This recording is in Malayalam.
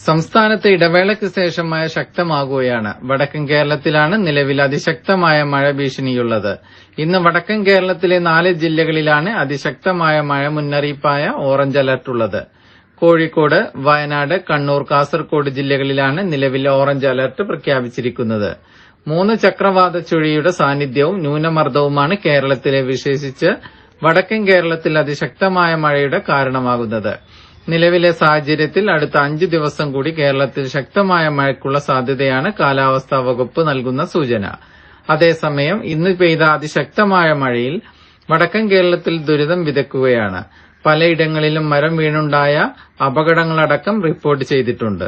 സംസ്ഥാനത്ത് ഇടവേളയ്ക്ക് ശേഷം മഴ ശക്തമാകുകയാണ്. വടക്കൻ കേരളത്തിലാണ് നിലവിൽ അതിശക്തമായ മഴ ഭീഷണിയുള്ളത്. ഇന്ന് വടക്കൻ കേരളത്തിലെ 4 ജില്ലകളിലാണ് അതിശക്തമായ മഴ മുന്നറിയിപ്പായ ഓറഞ്ച് അലർട്ടുള്ളത്. കോഴിക്കോട്, വയനാട്, കണ്ണൂർ, കാസർകോട് ജില്ലകളിലാണ് നിലവിൽ ഓറഞ്ച് അലർട്ട് പ്രഖ്യാപിച്ചിരിക്കുന്നത്. 3 ചക്രവാത ചുഴിയുടെ സാന്നിധ്യവും ന്യൂനമർദ്ദവുമാണ് കേരളത്തിലെ വിശേഷിച്ച് വടക്കൻ കേരളത്തിൽ അതിശക്തമായ മഴയുടെ കാരണമാകുന്നത്. നിലവിലെ സാഹചര്യത്തിൽ അടുത്ത 5 ദിവസം കൂടി കേരളത്തിൽ ശക്തമായ മഴയ്ക്കുള്ള സാധ്യതയാണ് കാലാവസ്ഥാ വകുപ്പ് നൽകുന്ന സൂചന. അതേസമയം ഇന്ന് പെയ്ത അതിശക്തമായ മഴയിൽ വടക്കൻ കേരളത്തിൽ ദുരിതം വിതയ്ക്കുകയാണ്. പലയിടങ്ങളിലും മരം വീണുണ്ടായ അപകടങ്ങളടക്കം റിപ്പോർട്ട് ചെയ്തിട്ടുണ്ട്.